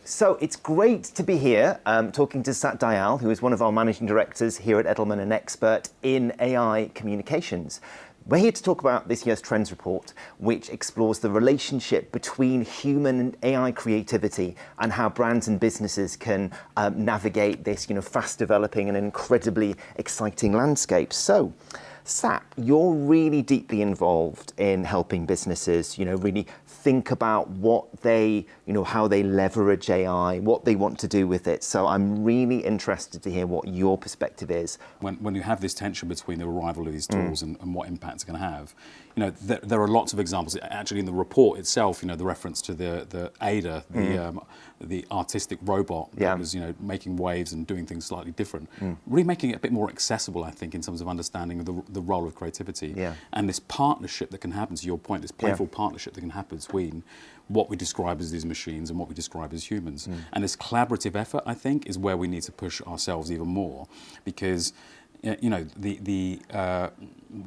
So it's great to be here talking to Satyen Dayal, who is one of our managing directors here at Edelman, an expert in AI communications. We're here to talk about this year's Trends Report, which explores the relationship between human and AI creativity and how brands and businesses can navigate this, fast developing and incredibly exciting landscape. So, Sat, you're really deeply involved in helping businesses, really think about what they, how they leverage AI, what they want to do with it. So I'm really interested to hear what your perspective is. When you have this tension between the arrival of these tools and what impact it's going to have, there are lots of examples. Actually, in the report itself, the reference to the Ada, the artistic robot that was, making waves and doing things slightly different, really making it a bit more accessible, I think, in terms of understanding the role of creativity and this partnership that can happen. To your point, this playful partnership that can happen between what we describe as these machines and what we describe as humans. And this collaborative effort, I think, is where we need to push ourselves even more, because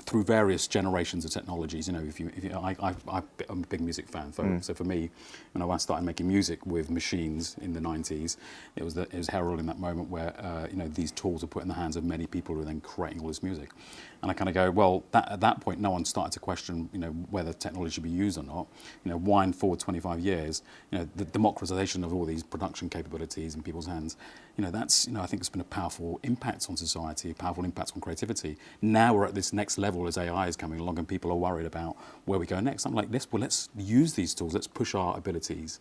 through various generations of technologies, I'm a big music fan. So for me, when I started making music with machines in the 90s, it was heralding that moment where these tools are put in the hands of many people who are then creating all this music. And I kind of go, well, at that point, no one started to question, whether technology should be used or not. Wind forward 25 years, the democratization of all these production capabilities in people's hands, that's, I think it's been a powerful impact on society, a powerful impact on creativity. Now we're at this next level as AI is coming along and people are worried about where we go next. I'm like, let's use these tools, let's push our abilities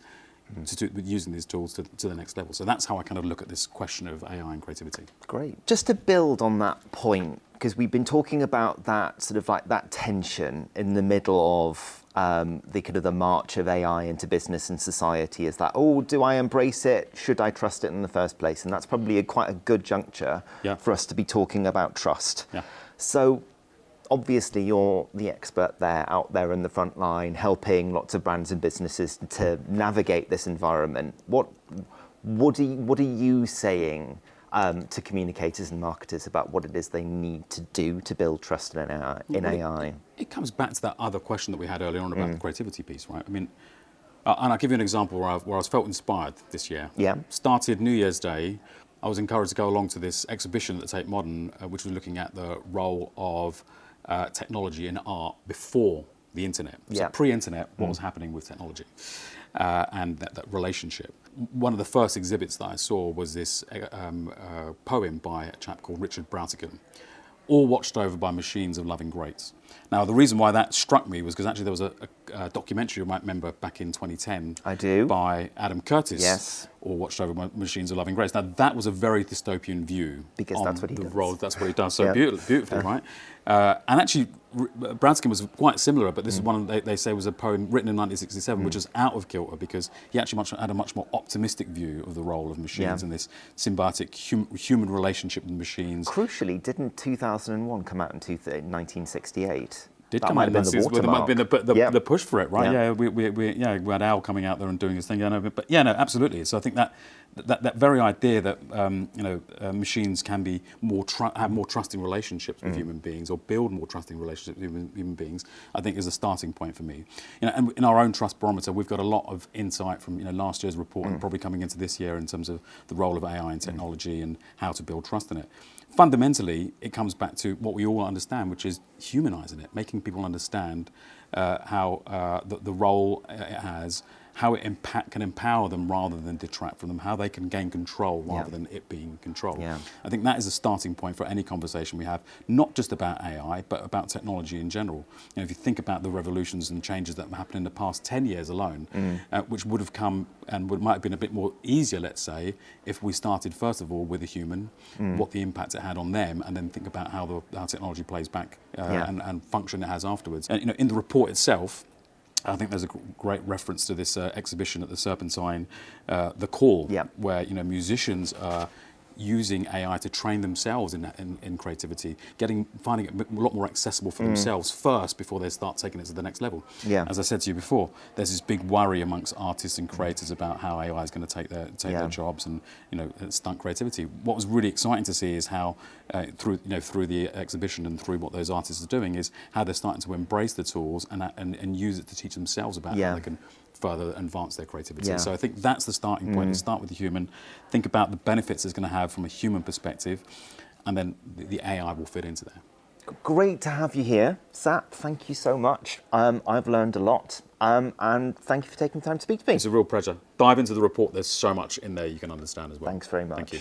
using these tools to the next level. So that's how I kind of look at this question of AI and creativity. Great. Just to build on that point, because we've been talking about that sort of like that tension in the middle of the march of AI into business and society, is that, do I embrace it? Should I trust it in the first place? And that's probably quite a good juncture for us to be talking about trust. Yeah. So obviously you're the expert there, out there in the front line, helping lots of brands and businesses to navigate this environment. What are you saying to communicators and marketers about what it is they need to do to build trust in AI? It comes back to that other question that we had earlier on about the creativity piece, right? I mean, and I'll give you an example where I was felt inspired this year. Yeah. Started New Year's Day. I was encouraged to go along to this exhibition at the Tate Modern, which was looking at the role of technology in art before the internet. So pre-internet, what was happening with technology and that relationship. One of the first exhibits that I saw was this poem by a chap called Richard Brautigan, All Watched Over by Machines of Loving Greats. Now, the reason why that struck me was because actually there was a documentary you might remember back in 2010. I do. By Adam Curtis. All Watched Over by Machines of Loving Greats. Now, that was a very dystopian view. Because that's what he does. Role, that's what he does so beautifully, right? And actually, Brautigan was quite similar, but this is one they say was a poem written in 1967, which was out of kilter because he actually had a much more optimistic view of the role of machines and this symbiotic human relationship with machines. Crucially, didn't 2001 come out in 1968? Did come out. That might have been the push for it, right? Yeah, we had Al coming out there and doing his thing. Absolutely. So I think that very idea that machines can be have more trusting relationships with human beings or build more trusting relationships with human beings, I think is a starting point for me. And in our own trust barometer, we've got a lot of insight from last year's report and probably coming into this year in terms of the role of AI and technology and how to build trust in it. Fundamentally, it comes back to what we all understand, which is humanising it, making people understand how the role it has, how it can empower them rather than detract from them, how they can gain control rather than it being controlled. Yeah. I think that is a starting point for any conversation we have, not just about AI, but about technology in general. If you think about the revolutions and changes that have happened in the past 10 years alone, which would have come and might have been a bit more easier, let's say, if we started first of all with a human, what the impact it had on them, and then think about how technology plays back and function it has afterwards. And in the report itself, I think there's a great reference to this exhibition at the Serpentine, The Call, where musicians are using AI to train themselves in creativity, finding it a lot more accessible for themselves first before they start taking it to the next level. Yeah. As I said to you before, there's this big worry amongst artists and creators about how AI is going to take their jobs and stunt creativity. What was really exciting to see is how through the exhibition and through what those artists are doing is how they're starting to embrace the tools and use it to teach themselves about how they can further advance their creativity. Yeah. So I think that's the starting point. Start with the human, think about the benefits it's going to have from a human perspective, and then the AI will fit into there. Great to have you here, Sat. Thank you so much. I've learned a lot, and thank you for taking the time to speak to me. It's a real pleasure. Dive into the report. There's so much in there you can understand as well. Thanks very much. Thank you.